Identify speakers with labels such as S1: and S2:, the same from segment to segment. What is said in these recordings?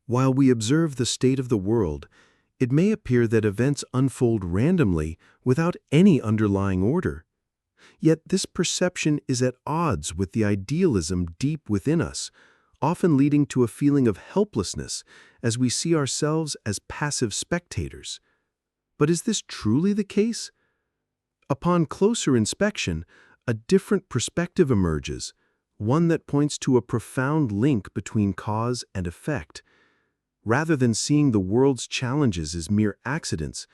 S1: While we observe the state of the world, it may appear that events unfold randomly without any underlying order. Yet this perception is at odds with the idealism deep within us, often leading to a feeling of helplessness as we see ourselves as passive spectators. But is this truly the case? Upon closer inspection, a different perspective emerges, one that points to a profound link between cause and effect. Rather than seeing the world's challenges as mere accidents,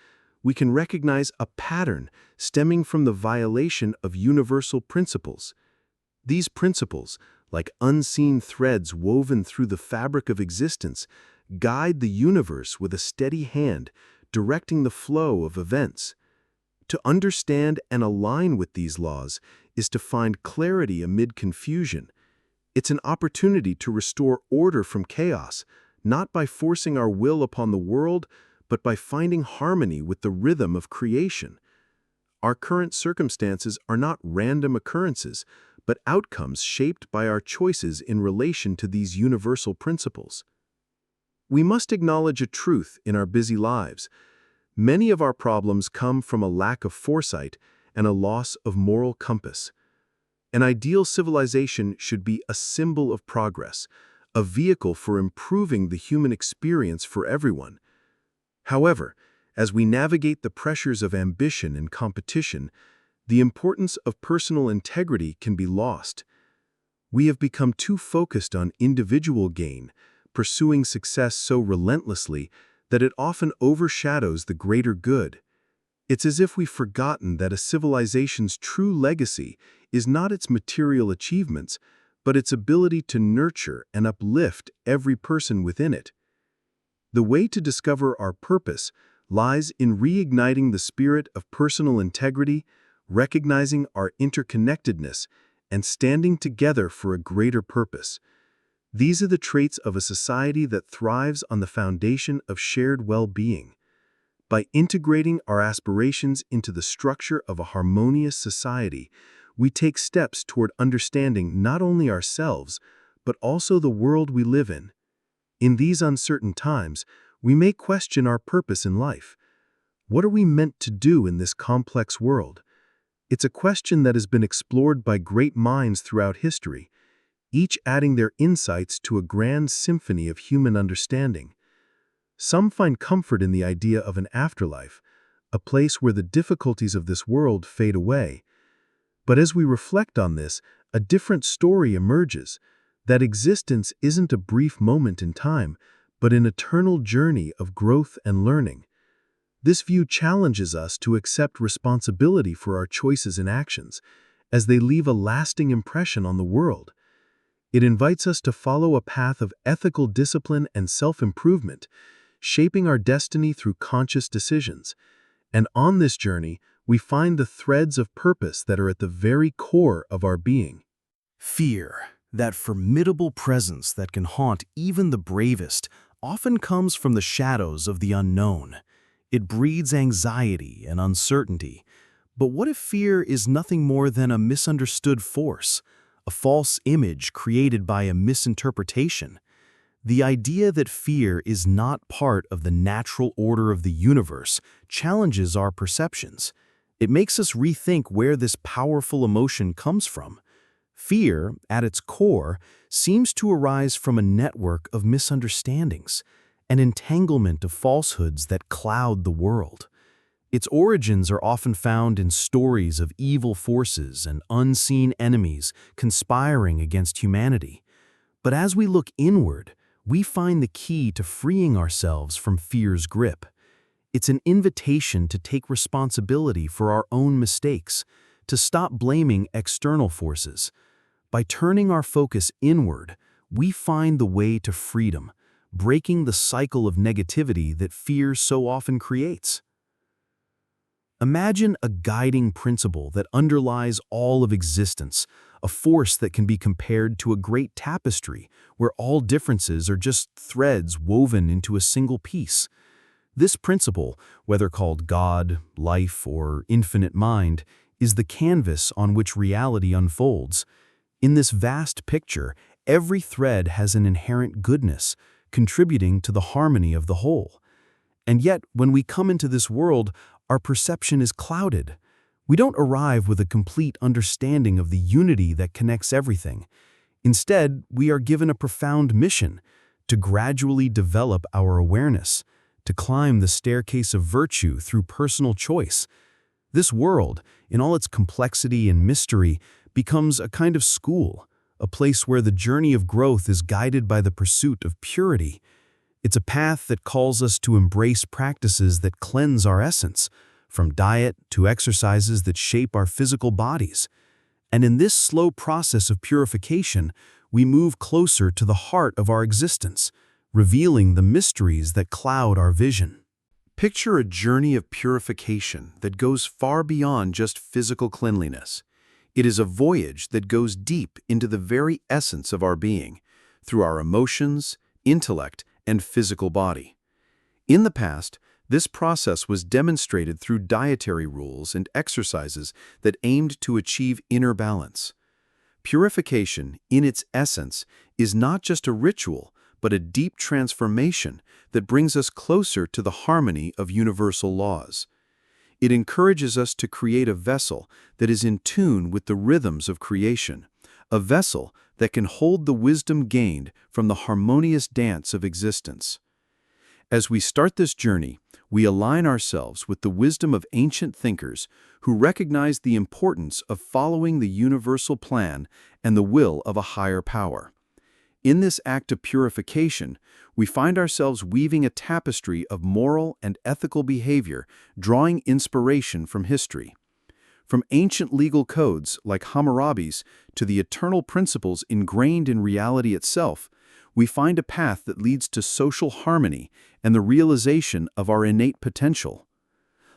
S1: we can recognize a pattern stemming from the violation of universal principles. These principles, like unseen threads woven through the fabric of existence, guide the universe with a steady hand, directing the flow of events. To understand and align with these laws is to find clarity amid confusion. It's an opportunity to restore order from chaos, not by forcing our will upon the world, but by finding harmony with the rhythm of creation. Our current circumstances are not random occurrences, but outcomes shaped by our choices in relation to these universal principles. We must acknowledge a truth in our busy lives. Many of our problems come from a lack of foresight and a loss of moral compass. An ideal civilization should be a symbol of progress, a vehicle for improving the human experience for everyone. However, as we navigate the pressures of ambition and competition, the importance of personal integrity can be lost. We have become too focused on individual gain, pursuing success so relentlessly that it often overshadows the greater good. It's as if we've forgotten that a civilization's true legacy is not its material achievements, but its ability to nurture and uplift every person within it. The way to discover our purpose lies in reigniting the spirit of personal integrity, recognizing our interconnectedness, and standing together for a greater purpose. These are the traits of a society that thrives on the foundation of shared well-being. By integrating our aspirations into the structure of a harmonious society, we take steps toward understanding not only ourselves, but also the world we live in. In these uncertain times, we may question our purpose in life. What are we meant to do in this complex world? It's a question that has been explored by great minds throughout history, each adding their insights to a grand symphony of human understanding. Some find comfort in the idea of an afterlife, a place where the difficulties of this world fade away. But as we reflect on this, a different story emerges, that existence isn't a brief moment in time, but an eternal journey of growth and learning. This view challenges us to accept responsibility for our choices and actions, as they leave a lasting impression on the world. It invites us to follow a path of ethical discipline and self-improvement, shaping our destiny through conscious decisions. And on this journey, we find the threads of purpose that are at the very core of our being.
S2: Fear, that formidable presence that can haunt even the bravest, often comes from the shadows of the unknown. It breeds anxiety and uncertainty. But what if fear is nothing more than a misunderstood force, a false image created by a misinterpretation? The idea that fear is not part of the natural order of the universe challenges our perceptions. It makes us rethink where this powerful emotion comes from. Fear, at its core, seems to arise from a network of misunderstandings, an entanglement of falsehoods that cloud the world. Its origins are often found in stories of evil forces and unseen enemies conspiring against humanity. But as we look inward, we find the key to freeing ourselves from fear's grip. It's an invitation to take responsibility for our own mistakes, to stop blaming external forces. By turning our focus inward, we find the way to freedom, breaking the cycle of negativity that fear so often creates. Imagine a guiding principle that underlies all of existence, a force that can be compared to a great tapestry where all differences are just threads woven into a single piece. This principle, whether called God, life, or infinite mind, is the canvas on which reality unfolds. In this vast picture, every thread has an inherent goodness, contributing to the harmony of the whole. And yet, when we come into this world, our perception is clouded. We don't arrive with a complete understanding of the unity that connects everything. Instead, we are given a profound mission to gradually develop our awareness, to climb the staircase of virtue through personal choice. This world, in all its complexity and mystery, becomes a kind of school, a place where the journey of growth is guided by the pursuit of purity. It's a path that calls us to embrace practices that cleanse our essence, from diet to exercises that shape our physical bodies. And in this slow process of purification, we move closer to the heart of our existence, revealing the mysteries that cloud our vision.
S1: Picture a journey of purification that goes far beyond just physical cleanliness. It is a voyage that goes deep into the very essence of our being, through our emotions, intellect, and physical body. In the past, this process was demonstrated through dietary rules and exercises that aimed to achieve inner balance. Purification, in its essence, is not just a ritual, but a deep transformation that brings us closer to the harmony of universal laws. It encourages us to create a vessel that is in tune with the rhythms of creation, a vessel that can hold the wisdom gained from the harmonious dance of existence. As we start this journey, we align ourselves with the wisdom of ancient thinkers who recognized the importance of following the universal plan and the will of a higher power. In this act of purification, we find ourselves weaving a tapestry of moral and ethical behavior, drawing inspiration from history. From ancient legal codes like Hammurabi's to the eternal principles ingrained in reality itself, we find a path that leads to social harmony and the realization of our innate potential.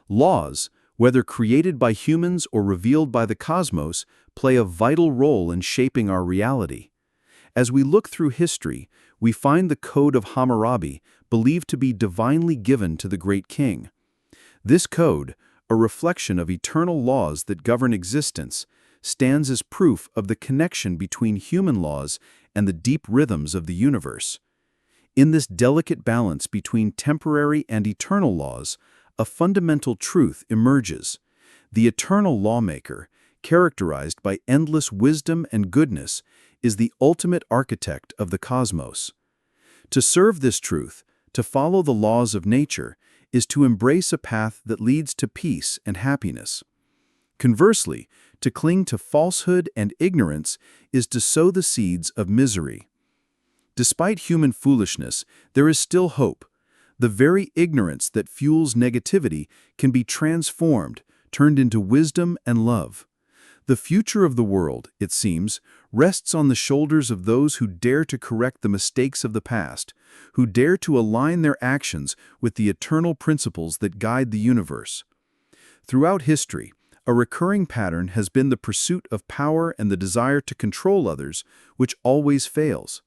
S1: Laws, whether created by humans or revealed by the cosmos, play a vital role in shaping our reality. As we look through history, we find the Code of Hammurabi believed to be divinely given to the great king. This code, a reflection of eternal laws that govern existence, stands as proof of the connection between human laws and the deep rhythms of the universe. In this delicate balance between temporary and eternal laws, a fundamental truth emerges. The eternal lawmaker, characterized by endless wisdom and goodness, is the ultimate architect of the cosmos. To serve this truth, to follow the laws of nature, is to embrace a path that leads to peace and happiness. Conversely, to cling to falsehood and ignorance is to sow the seeds of misery. Despite human foolishness, there is still hope. The very ignorance that fuels negativity can be transformed, turned into wisdom and love. The future of the world, it seems, rests on the shoulders of those who dare to correct the mistakes of the past, who dare to align their actions with the eternal principles that guide the universe. Throughout history, a recurring pattern has been the pursuit of power and the desire to control others, which always fails.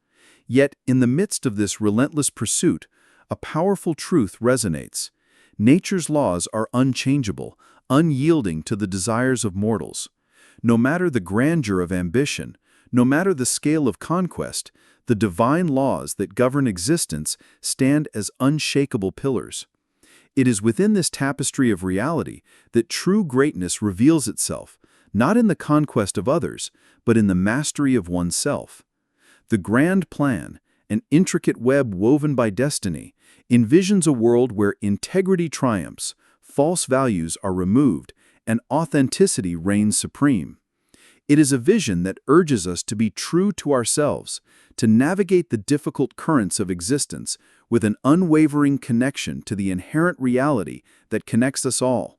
S1: Yet, in the midst of this relentless pursuit, a powerful truth resonates. Nature's laws are unchangeable, unyielding to the desires of mortals. No matter the grandeur of ambition, no matter the scale of conquest, the divine laws that govern existence stand as unshakable pillars. It is within this tapestry of reality that true greatness reveals itself, not in the conquest of others, but in the mastery of oneself. The grand plan, an intricate web woven by destiny, envisions a world where integrity triumphs, false values are removed, and authenticity reigns supreme. It is a vision that urges us to be true to ourselves, to navigate the difficult currents of existence with an unwavering connection to the inherent reality that connects us all.